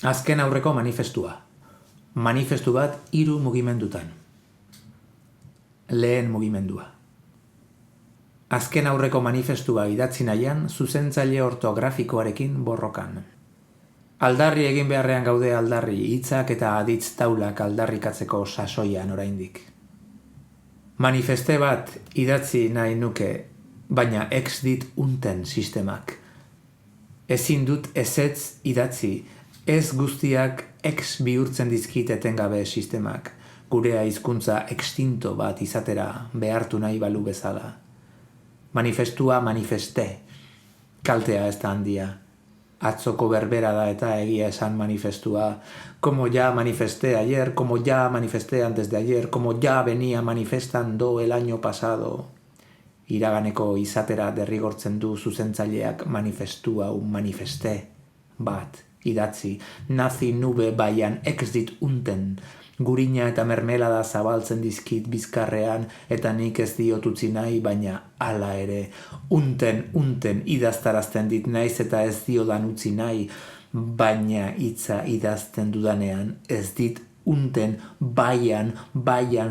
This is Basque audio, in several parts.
Azken aurreko manifestua. Manifestu bat 3 mugimendutan. Lehen mugimendua. Azken aurreko manifestua idatzi nahian, zuzentzaile ortografikoarekin borrokan. Aldarri egin beharrean gaude aldarri, hitzak eta aditz taulak aldarrikatzeko sasoian oraindik. Manifeste bat idatzi nahi nuke, baina ex dit unten sistemak. Ezin dut ezetz idatzi, ez guztiak ex bihurtzen dizkit etengabe sistemak, gurea hizkuntza extinto bat izatera behartu nahi balu bezala. Manifestua manifeste, kaltea ez da handia. Atzoko berbera da eta egia esan manifestua, como ya manifesté ayer, como ya manifesté antes de ayer, como ya venía manifestando el año pasado. Iraganeko izatera derrigortzen du zuzentzaileak manifestua un manifeste bat idatzi, nazi nube baian ex dit unten, gurina eta mermelada zabaltzen dizkit bizkarrean eta nik ez diot utzi nahi, baina hala ere, unten idaztarazten dit naiz eta ez diodan utzi nahi, baina hitza idazten dudanean ez dit unten baian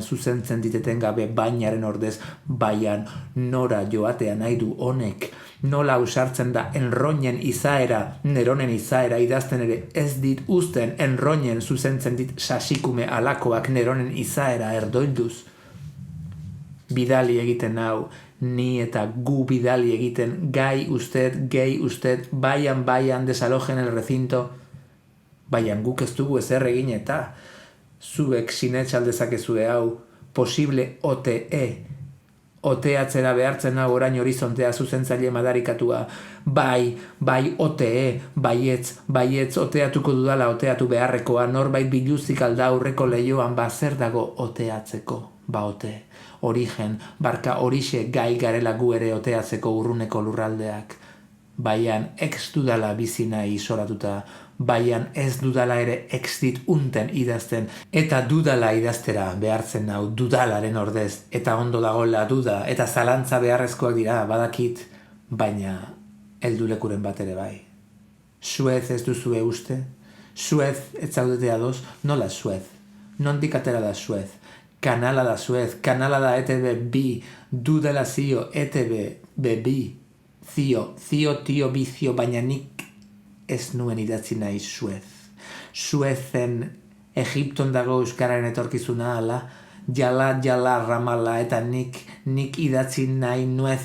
zuzentzen diteten gabe bainaren ordez, baian nora joatea nahi du honek, nola usartzen da enroinen izaera, neronen izaera idazten ere ez dit uzten enroinen zuzentzen dit sasikume alakoak neronen izaera erdoilduz. Bidali egiten hau, ni eta gu bidali egiten, gai usted, baian desalojen el recinto, baian guk ez dugu ezer egin eta, zuek sinetxaldezakezue hau, posible OTE, oteatzera behartzen hau orain horizontea zuzentzaile madarikatua, bai OTE, baietz oteatuko dudala oteatu beharrekoa, norbait biluzik alda aurreko lehioan zer dago oteatzeko, ote, origen, barka horixe gai garela gu ere oteatzeko urruneko lurraldeak, baian ex dudala bizina isolatuta, baian ez dudala ere ex dit unten idazten, eta dudala idaztera behartzen hau dudalaren ordez, eta ondo dagoela duda, eta zalantza beharrezkoak dira, badakit, baina heldulekuren bat ere bai. Suez ez duzue uste? Suez ez zaudete ados? Nola Suez? Nondik atera da Suez? Kanala da Suez, kanala da ETB bi, dudala zio ETB bi, zio tio bizio, baina nik ez nuen idatzi nahi Suez. Suezen Egipton dago euskararen etorkizuna ala, jala ramala eta nik idatzi nahi nuez,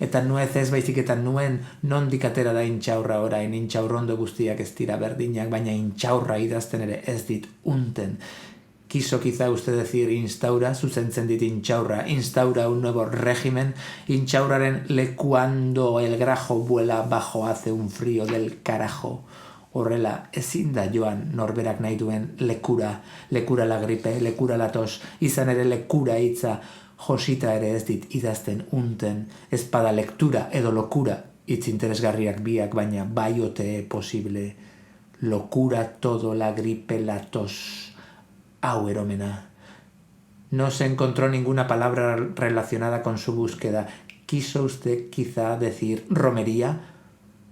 eta nuez ez baizik eta nuen nondik atera da intxaurra orain, intxaurrondo guztiak ez dira berdinak, baina intxaurra idazten ere ez dit unten. Quiso quizá usted decir instaura, zuzentzen dit intxaurra, instaura un nuevo régimen, intxaurraren lekuando el grajo vuela bajo hace un frío del carajo. Horrela, ezin da joan norberak nahi duen lekura la gripe, lekura la tos, izan ere lekura hitza, josita ere ez dit idazten unten, espada lektura edo lokura, hitz interesgarriak biak, baina bai ote posible, locura todo la gripe la tos. Au eromena. No se encontró ninguna palabra relacionada con su búsqueda. ¿Quiso usted quizá decir romería?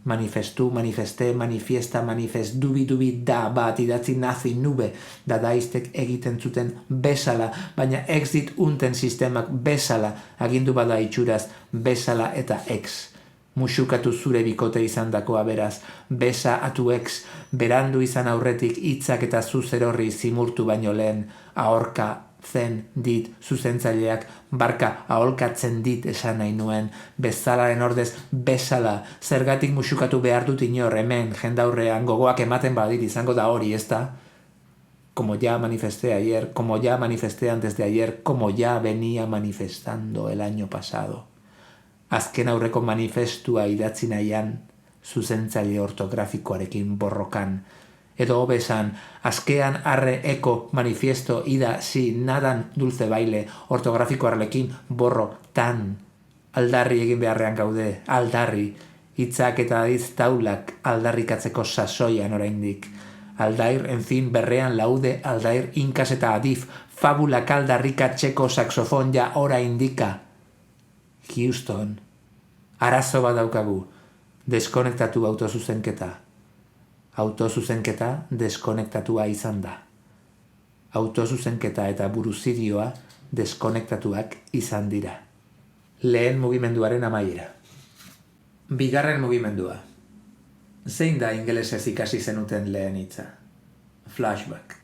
Manifestú, manifesté, manifiesta, manifest, dubi, da, bat, idatzi, nazi, nube, dadaistek egiten zuten besala, baina ex dit unten sistemak besala, agindu bada itxuraz, besala eta ex. Musukatu zure bikote izan dakoa beraz, besa atu ex, berandu izan aurretik hitzak eta zuzerorri zimurtu baino lehen, ahorka zen dit zuzentzaileak, barka aholkatzen dit esan nahi nuen, bezalaren ordez besala, zergatik musukatu behar dut inor hemen jendaurrean gogoak ematen badit izango da hori, ez da? Como ya manifesté ayer, como ya manifesté antes de ayer, como ya venía manifestando el año pasado. Azken aurreko manifestua idatzi nahian, zuzentzaile ortografikoarekin borrokan, edo hobesan, azkean arre eko manifiesto ida si nadan dulce baile ortografikoarekin borro tan, aldarri egin beharrean gaude, aldarri, hitzak eta aditz taulak aldarrikatzeko sasoian oraindik, aldair, en fin, berrean laude, aldair, inkas eta adif, fabulak aldarrikatzeko saxofon ja ora indika. Houston, arazo bat daukagu, deskonektatu autozuzenketa. Autozuzenketa deskonektatua izan da. Autozuzenketa eta buruzidioa deskonektatuak izan dira. Lehen mugimenduaren amaiera. Bigarren mugimendua. Zein da ingelesez ikasi zenuten lehen hitza? Flashback.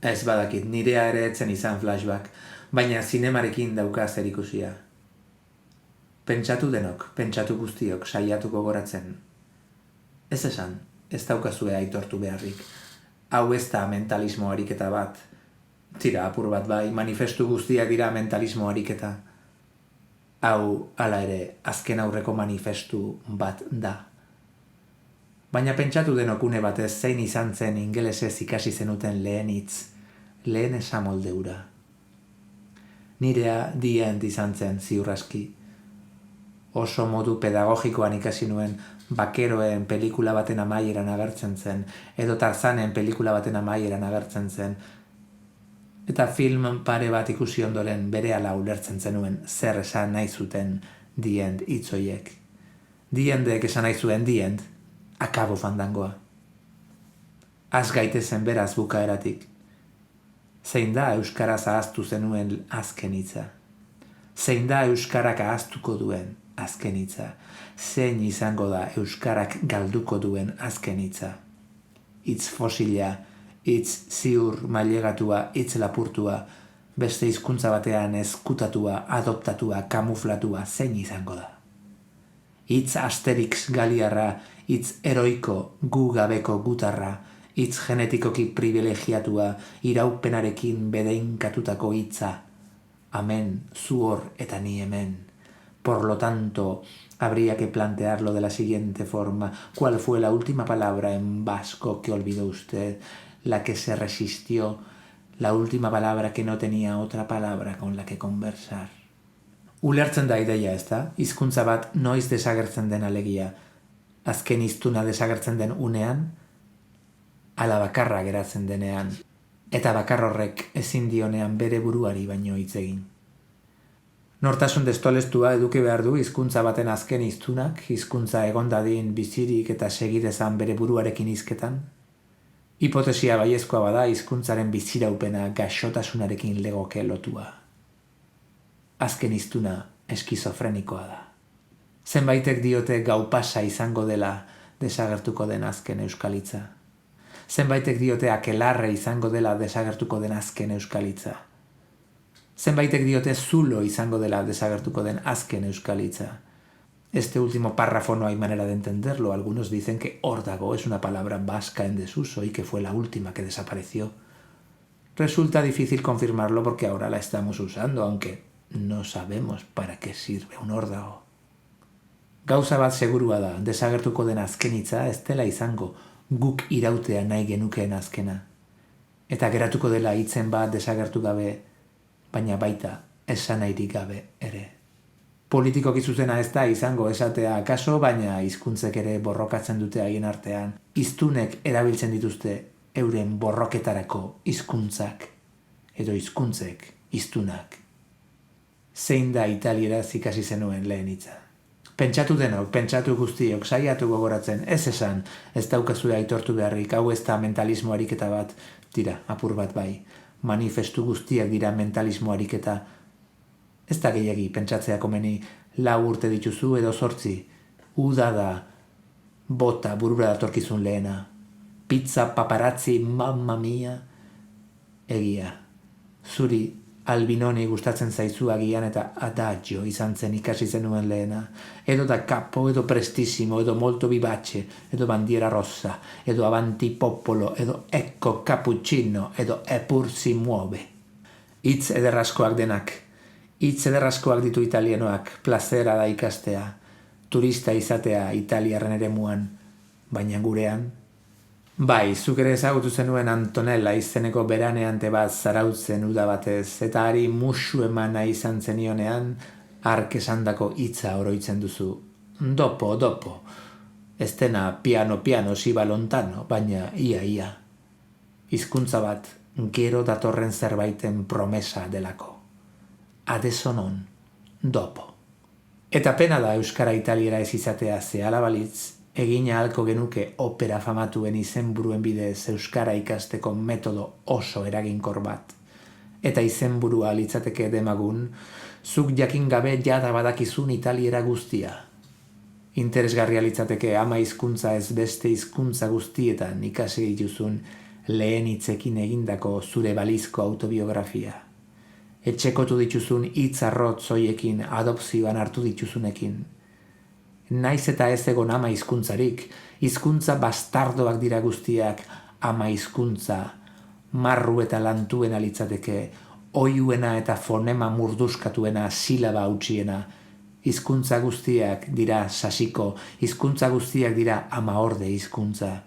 Ez badakit, nirea ere etzen izan flashback, baina zinemarekin dauka zerikusia. Pentsatu denok, pentsatu guztiok saiatuko goratzen. Ez esan, ez daukazue aitortu beharrik. Hau ez da mentalismo ariketa bat. Tira, apur bat bai, manifestu guztiak dira mentalismo ariketa. Hau, hala ere, azken aurreko manifestu bat da. Baina pentsatu denok une batez zein izan zen ingelesez ikasi zenuten lehen hitz, lehen esamoldeura. Nirea The End izan zen ziurraski. Oso modu pedagogikoan ikasi nuen bakeroen pelikula baten amaieran agertzen zen, edo Tarzanen pelikula baten amaieran agertzen zen, eta film pare bat ikusi ondoren berehala ulertzen zenuen zer esan nahi zuten The End hitzoiek. The Endek esan nahi zuen The End, akabo fandangoa. Az gaitezen beraz bukaeratik. Zein da euskaraz ahaztu zenuen azken hitza? Zein da euskarak ahaztuko duen azken hitza? Zein izango da euskarak galduko duen azken hitza? Hitz fosila, hitz ziur mailegatua, hitz lapurtua, beste hizkuntza batean ezkutatua, adoptatua, kamuflatua, zein izango da? Hitz Asterix galiarra, hitz heroiko gu gabeko gutarra, hitz genetikoki privilegiatua, iraupenarekin bedeinkatutako hitza. Amén, zu hor eta ni hemen. Por lo tanto, habría que plantearlo de la siguiente forma. ¿Cuál fue la última palabra en vasco que olvidó usted? La que se resistió, la última palabra que no tenía otra palabra con la que conversar. Ulertzen da ideia, ez da? Hizkuntza bat noiz desagertzen den alegia. Azken hiztuna desagertzen den unean, ala bakarra geratzen denean. Eta bakar horrek ezin dionean bere buruari baino hitz egin. Nortasun destolestua eduki behar du hizkuntza baten azken hiztunak, hizkuntza egon dadin bizirik eta segidezan bere buruarekin hizketan. Hipotesia baiezkoa bada hizkuntzaren biziraupena gaixotasunarekin legoke lotua. Azken hiztuna eskizofrenikoa da. Zenbaitek diote gau pasa izango dela desagertuko den azken euskalitza. Zenbaitek diote akelarre izango dela desagertuko den azken euskalitza. Zenbaitek diote zulo izango dela desagertuko den azken euskalitza. Este último párrafo no hay manera de entenderlo. Algunos dicen que órdago es una palabra vasca en desuso y que fue la última que desapareció. Resulta difícil confirmarlo porque ahora la estamos usando, aunque no sabemos para qué sirve un órdago. Gauza bat segurua da, desagertuko den azken hitza ez dela izango guk irautea nahi genukeen azkena. Eta geratuko dela hitzen bat desagertu gabe, baina baita esan nahirik gabe ere. Politikoki zuzena ez da izango esatea akaso, baina hizkuntzek ere borrokatzen dute haien artean. Hiztunek erabiltzen dituzte euren borroketarako hizkuntzak, edo hizkuntzek hiztunak. Zein da italieraz ikasi zenuen lehen hitza? Pentsatu denok, pentsatu guztiok, saiatu gogoratzen, ez esan, ez daukazue aitortu beharrik, hau ez da mentalismo ariketa bat, tira, apur bat bai, manifestu guztiak dira mentalismo ariketa. Ez da gehiagi pentsatzea komeni, 4 urte dituzu edo 8, uda da, bota burura datorkizun lehena, pizza, paparazzi, mamma mia, egia, zuri, Albinoni gustatzen zaizu agian eta adagio izan zen ikasi zenuen lehena. Edo da capo, edo prestissimo, edo molto vivace, edo bandiera rossa, edo avanti popolo, edo ecco cappuccino, edo epur si muove. Hitz ederraskoak denak. Hitz ederraskoak ditu italianoak, plazera da ikastea. Turista izatea italiarren eremuan, baina gurean. Bai, zuk ere ezagutu zenuen Antonella izeneko beraneante bat zarautzen uda batez, eta hari musu emana izan zenionean, hark esandako hitza oroitzen duzu. Dopo, dopo. Ez dena piano, si lontano, baina ia. Hizkuntza bat, gero datorren zerbaiten promesa delako. Adesso non, dopo. Eta pena da euskara italiera ez izatea ze ala balitz, egin ahalko genuke opera famatuen izenburuen bidez euskara ikasteko metodo oso eraginkor bat. Eta izenburua litzateke demagun, zuk jakin gabe jada badakizun italiera guztia. Interesgarria litzateke ama hizkuntza ez beste hizkuntza guztietan ikasi dituzun lehen hitzekin egindako zure balizko autobiografia. Etxekotu dituzun hitz arrotz hoiekin adopzioan hartu dituzunekin. Naiz eta ez egon ama hizkuntzarik, hizkuntza bastardoak dira guztiak ama hizkuntza, marru eta lantuena litzateke, oiuena eta fonema murduskatuena silaba hautsiena. Hizkuntza guztiak dira sasiko, hizkuntza guztiak dira amaorde hizkuntza.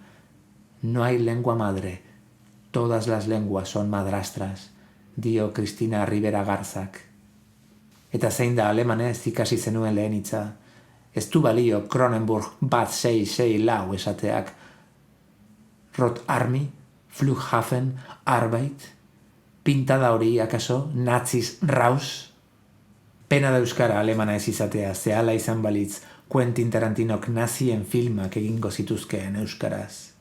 No hay lengua madre, todas las lenguas son madrastras, dio Cristina Rivera Garzak. Eta zein da alemanez ikasi zenuen lehen hitza. Ez du balio Kronenburg 1664 esateak. Rot Army, Flughafen, Arbeit, pintada hori akaso, Nazis raus. Pena da euskara alemana ez izatea, zehala izan balitz, Quentin Tarantinok nazien filmak egingo zituzkeen euskaraz.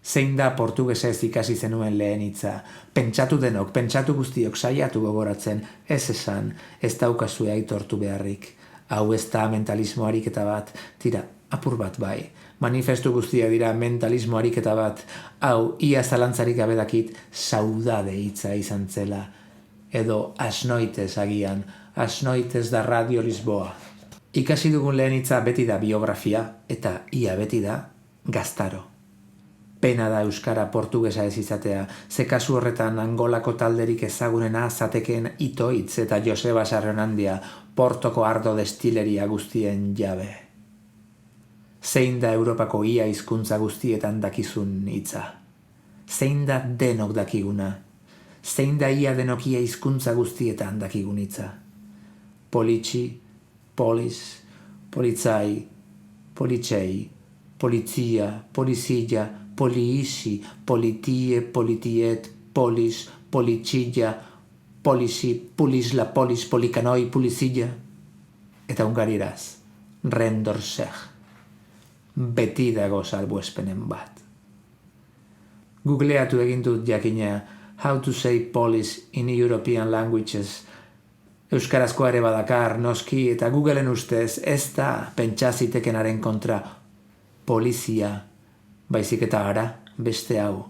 Zein da portugesez ikasi zenuen lehen hitza, pentsatu denok, pentsatu guztiok saiatu gogoratzen, ez esan, ez daukazue aitortu beharrik. Hau ez da mentalismo ariketa bat, tira, apur bat bai. Manifestu guztia dira mentalismo ariketa bat, hau ia zalantzarik gabe dakit saudade hitza izan zela. Edo asnoitez agian, asnoitez da Radio Lisboa. Ikasi dugun lehen hitza beti da biografia, eta ia beti da gaztaro. Pena da euskara portugesa ez izatea, ze kasu horretan Angolako talderik ezagunena zatekeen Itoitz eta Joseba Sarrionandia, Portoko ardo destileria guztien jabe. Zein da Europako ia hizkuntza guztietan dakizun hitza? Zein da denok dakiguna? Zein da ia denok ia hizkuntza guztietan dakigun hitza? Politxi, polis, politzai, politxei, polizia, polizia, poliisi, politie, politiet, polis, politsilla, polisi, pulisla, polis, polikanoi, pulisilla. Eta ungarieraz, rendorseg. Beti dago salbuespenen bat. Googleatu egin dut jakina How to say police in European languages. Euskarazkoa ere badakar, noski, eta Googleen ustez ez da pentsazitekenaren kontra polizia. Baizik eta ara, beste hau,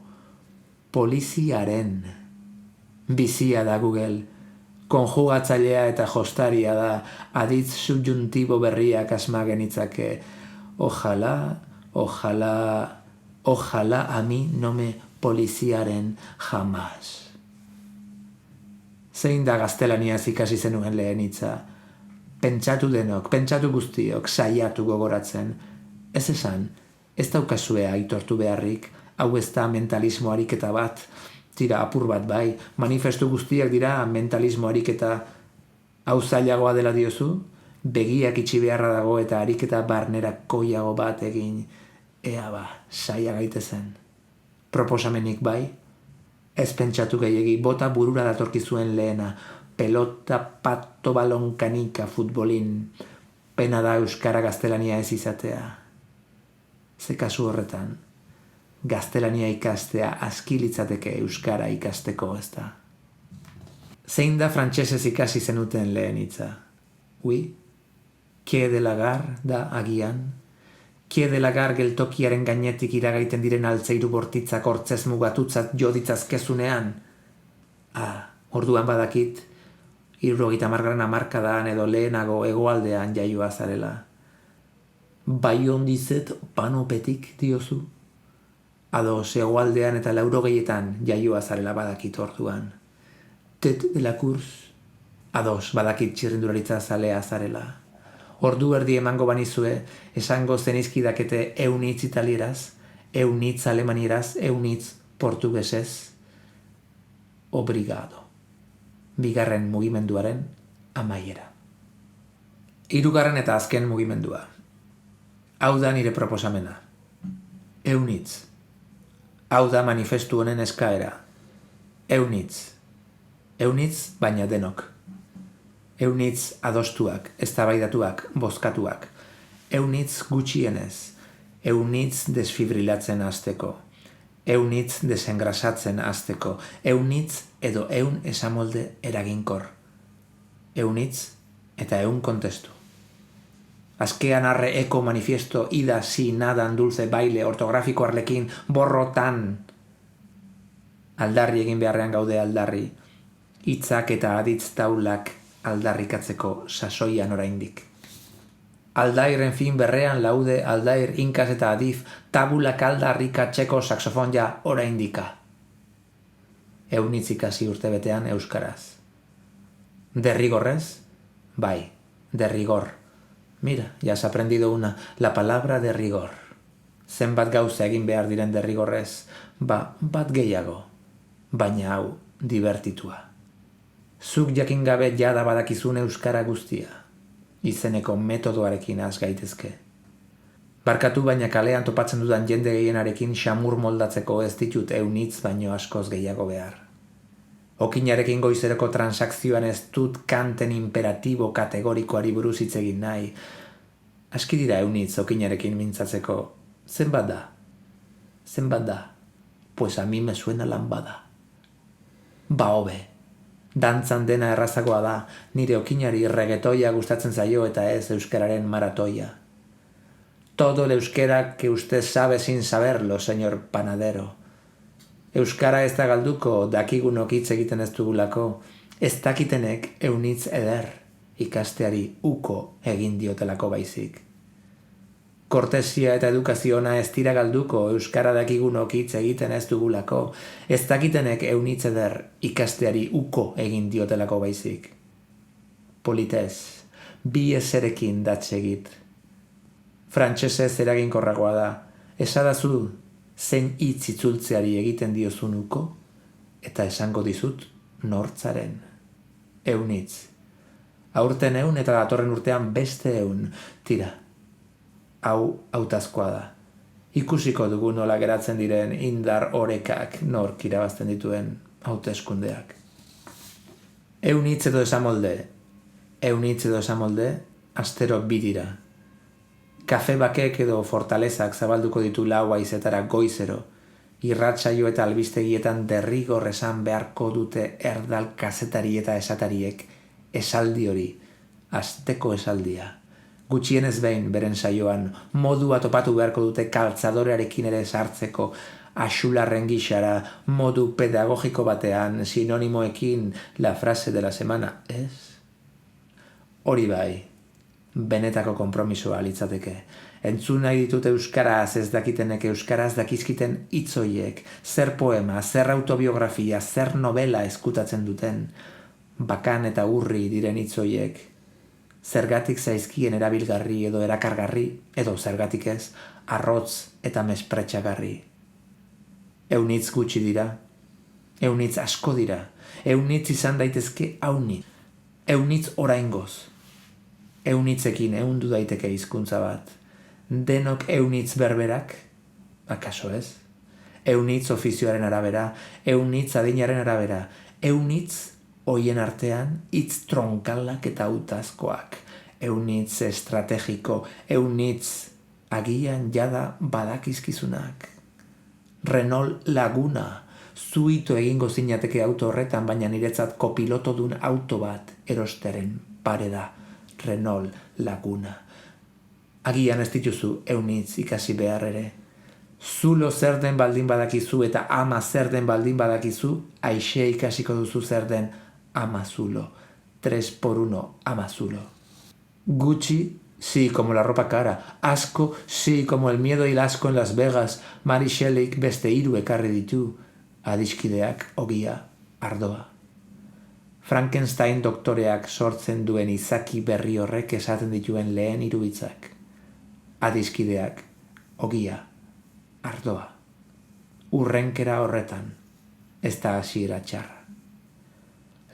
poliziaren. Bizia da Google, konjugatzailea eta jostaria da, aditz subjuntibo berriak asma genitzake. Ojalá a mí no me poliziaren jamás. Zein da gaztelaniaz ikasi zenuen lehen hitza? Pentsatu denok, pentsatu guztiok, saiatu gogoratzen. Ez esan, ez daukazue aitortu beharrik, hau ez da mentalismo ariketa bat, tira apur bat bai, manifestu guztiak dira mentalismo ariketa, hau zailagoa dela diozu, begiak itxi beharra dago eta ariketa barnerakoiago bat egin, ea ba, saia gaitezen. Proposamenik bai, ez pentsatu gehiegi, bota burura datorkizuen lehena, pelota pato balon kanika futbolin, pena da euskara gaztelania ez izatea. Ze kasu horretan, gaztelania ikastea aski litzateke euskara ikasteko, ez da. Zein da frantsesez ikasi zenuten lehen hitza? Ui, Quai de la Gare da agian? Quai de la Gare geltokiaren gainetik iragaiten diren altzeiru bortitzak hortzez mugatutzat jo ditzazkezunean? Orduan badakit, 70. hamarkadan edo lehenago hegoaldean jaioa zarela. Bai ondizet panopetik diozu? Ados, hegoaldean eta 80etan jaioa zarela badakit orduan. Tet de la course? Ados, badakit txirrindularitza zalea zarela. Ordu erdi emango banizue, esango zenizkidakete eunitz italieraz, eunitz alemanieraz, eunitz portugesez. Obrigado. Bigarren mugimenduaren amaiera. Hirugarren eta azken mugimendua. Hau da nire proposamena. Eunitz. Hau da manifestu honen eskaera. Eunitz. Eunitz, baina denok. Eunitz adostuak, eztabaidatuak, bozkatuak. Eunitz gutxienez. eunitz desfibrilatzen hasteko, eunitz desengrasatzen hasteko, eunitz edo eun esamolde eraginkor, eunitz eta eun kontestu. Azkean arre eko manifiesto ida si nadan dulce baile ortografiko arlekin borrotan. Aldarri egin beharrean gaude aldarri, hitzak eta aditz taulak aldarrikatzeko sasoian oraindik. Aldairen fin berrean laude aldair inkas eta adif tabulak aldarrikatzeko saxofon ja oraindika. Eunitz ikasi urtebetean euskaraz. Derrigorrez? Bai, derrigor. Mira, ya has aprendido una, la palabra de rigor. Zenbat gauza egin behar diren derrigorrez, bat gehiago, baina hau divertitua. Zuk jakin gabe jada badakizun euskara guztia, izeneko metodoarekin has gaitezke. Barkatu baina kalean topatzen dudan jende gehienarekin xamur moldatzeko ez ditut eunitz baino askoz gehiago behar. Okinarekin goizeroko transakzioan ez dut kanten imperatibo kategorikoari buruz hitz egin nahi. Aski dira eunitz okinarekin mintzatzeko. Zenbat da? Zenbat da? Pues a mi me suena lanbada. Ba hobe. Dantzan dena errazagoa da, nire okinari reggaetoia gustatzen zaio eta ez euskararen maratoia. Todo el euskera que usted sabe sin saberlo, señor panadero. Euskara ez da galduko, dakigunok hitz egiten ez dugulako, ez dakitenek eunitz eder, ikasteari uko egin diotelako baizik. Kortesia eta edukaziona ez dira galduko, euskara dakigunok hitz egiten ez dugulako, ez dakitenek eunitz eder, ikasteari uko egin diotelako baizik. Politez, bi ezerekin datsegit. Frantsesez eraginkorragoa da, esadazu zein hitz itzultzeari egiten diozun uko, eta esango dizut nortzaren. Eunitz. Aurten eun eta datorren urtean beste eun. Tira, hau hautazkoa da. Ikusiko dugu nola geratzen diren indar orekak nork irabazten dituen hauteskundeak. Eunitz edo esamolde, astero bi dira. Kafe bakek edo fortalezak zabalduko ditu lau haizetara goizero, irratsaio eta albistegietan derrigor esan beharko dute erdal kazetari eta esatariek esaldi hori, asteko esaldia. Gutxienez behin beren saioan modua topatu beharko dute kaltzadorearekin ere sartzeko, axularren gixara, modu pedagogiko batean, sinonimoekin, la frase de la semana, ez? Hori bai. Benetako konpromisoa litzateke. Entzun nahi ditut euskaraz ez dakitenek euskaraz dakizkiten hitzoiek, zer poema, zer autobiografia, zer novela eskutatzen duten, bakan eta urri diren hitzoiek, zergatik zaizkien erabilgarri edo erakargarri, edo zergatik ez, arrotz eta mespretxagarri. Eunitz gutxi dira, eunitz asko dira, eunitz izan daitezke aunitz, eunitz oraingoz. Eunitzekin eundu daiteke hizkuntza bat. Denok eunitz berberak? Akaso ez? Eunitz ofizioaren arabera, eunitz adinaren arabera, eunitz hoien artean hitz tronkalak eta hautazkoak, eunitz estrategiko, eunitz agian jada badakizkizunak. Renault Laguna, zuito egingo zinateke auto horretan, baina niretzat kopiloto dun auto bat erosteren pare da. Renault Laguna. Agian ez dituzu eunitz ikasi behar ere. Zulo zer den baldin badakizu eta ama zer den baldin badakizu, aixe ikasiko duzu zer den ama zulo. 3x1 ama zulo. Gucci, sí, como la ropa cara. Asco, sí, como el miedo y el asco en Las Vegas. Mary Shelleyk beste 3 ekarri ditu. Adiskideak, ogia, ardoa. Frankenstein doktoreak sortzen duen izaki berri horrek esaten dituen lehen 3 hitzak. Adiskideak, ogia, ardoa. Urrenkera horretan, ez da hasiera txarra.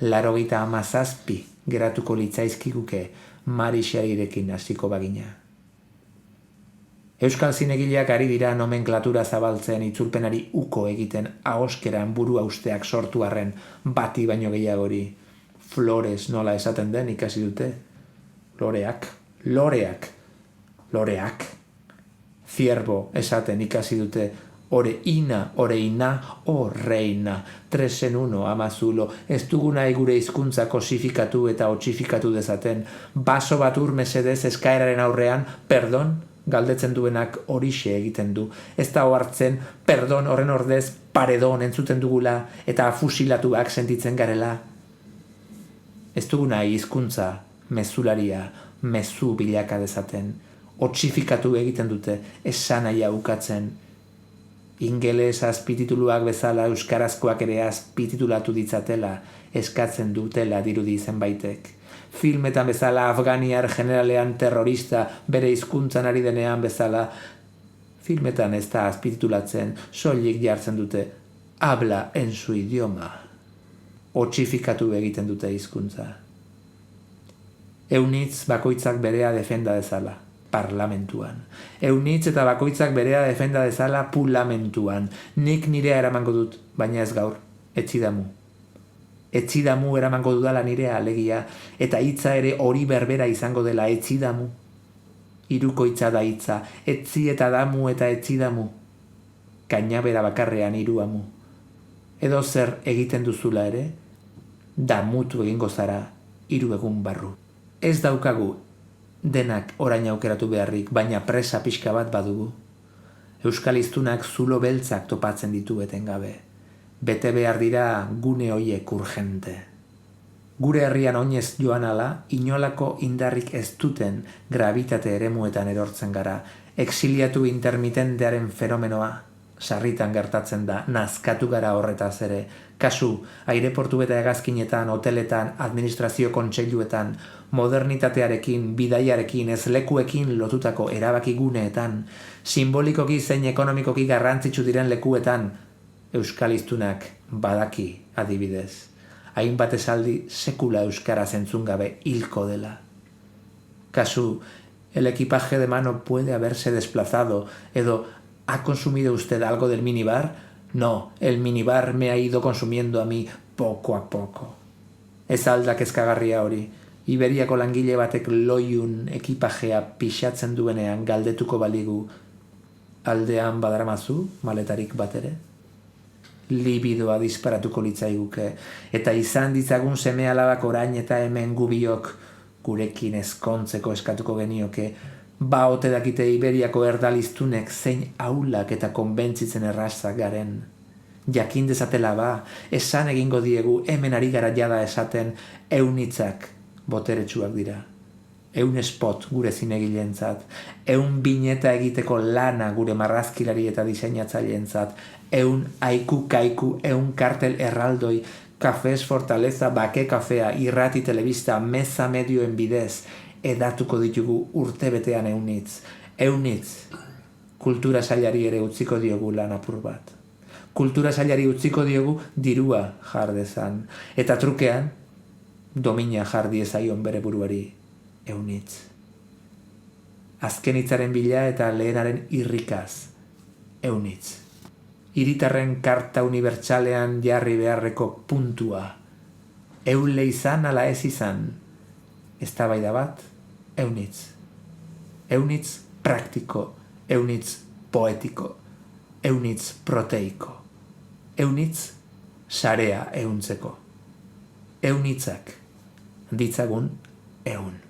97 geratuko litzaizkiguke Mary Shelleyrekin hasiko bagina. Euskal zinegileak ari dira nomenklatura zabaltzen itzulpenari uko egiten ahoskeran burua usteak sortu arren bati baino gehiagori. Flores nola esaten den ikasi dute. Loreak. Ciervo esaten ikasi dute, oreina, o reina, 3 en 1, amazulo, ez duguna gure hizkuntza kosifikatu eta otsifikatu dezaten, baso bat mesedez eskaeraren aurrean, perdon, galdetzen duenak horixe egiten du. Ez da ohartzen, perdon horren ordez, paredon entzuten dugula eta fusilatuak sentitzen garela. Ez duguna hizkuntza, mezularia, mezu bilaka dezaten, otsifikatu egiten dute, esanaia ukatzen. Ingeles azpitituluak bezala euskarazkoak ere azpititulatu ditzatela, eskatzen dutela dirudi zenbaitek. Filmetan bezala afganiar generalean terrorista bere hizkuntzan ari denean bezala, filmetan ez da azpititulatzen, soilik jartzen dute, habla en su idioma. Otsifikatu egiten dute hizkuntza. Eunitz bakoitzak berea defenda dezala, parlamentuan. Eunitz eta bakoitzak berea defenda dezala pulamentuan. Nik nirea eramango dut, baina ez gaur, etzidamu. Etzidamu eramango dudala nirea alegia, eta hitza ere hori berbera izango dela etzidamu. Hiruko hitza da hitza, etzi eta damu eta etzidamu. Kainabera bakarrean hiruamu. Edo zer egiten duzula ere, damutu egingo zara 3 egun barru. Ez daukagu denak orain aukeratu beharrik, baina presa pixka bat badugu. Euskal hiztunak zulo beltzak topatzen ditu etengabe. Bete behar dira gune hoiek urgente. Gure herrian oinez joan ala, inolako indarrik ez duten gravitate eremuetan erortzen gara. Exiliatu intermitentearen fenomenoa sarritan gertatzen da, nazkatu gara horretaz ere. Kasu, aireportu eta hegazkinetan, hoteletan, administrazio kontseiluetan, modernitatearekin, bidaiarekin, ezlekuekin lotutako erabakiguneetan, simbolikoki zein ekonomikoki garrantzitsu diren lekuetan, euskal hiztunak badaki adibidez. Hainbat esaldi sekula euskaraz entzun gabe hilko dela. Kasu, el equipaje de mano puede haberse desplazado, edo ¿ha consumido usted algo del minibar? No, el minibar me ha ido consumiendo a mí poco a poco. Ez aldak ezkagarria hori. Iberiako langile batek loiun ekipajea pixatzen duenean galdetuko baligu, aldean badaramazu, maletarik bat ere? Libidoa disparatuko litzaiguke, eta izan ditzagun seme alabak orain eta hemen gubiok, gurekin ezkontzeko eskatuko genioke, ba ote dakite Iberiako erdaliztunek zein aulak eta konbentzitzen errazak garen. Jakin dezatela ba, esan egingo diegu hemen ari gara jada esaten eunitzak boteretsuak dira. Eun spot gure zinegileentzat, eun bineta egiteko lana gure marrazkilari eta diseinatzaileentzat, eun aiku kaiku, eun kartel erraldoi, Cafés Fortaleza, Bake Kafea, irrati telebista, meza medioen bidez, edatuko ditugu urtebetean eunitz. Eunitz, kultura sailari ere utziko diogu lan apur bat. Kultura sailari utziko diogu dirua jar dezan. Eta trukean, domina jar diezaion bere buruari eunitz. Azken hitzaren bila eta lehenaren irrikaz eunitz. Hiritarren karta unibertsalean jarri beharreko puntua. Eunle izan ala ez izan. Eztabaida bat, eunitz. Eunitz praktiko, eunitz poetiko, eunitz proteiko. Eunitz sarea euntzeko. Eunitzak ditzagun eun.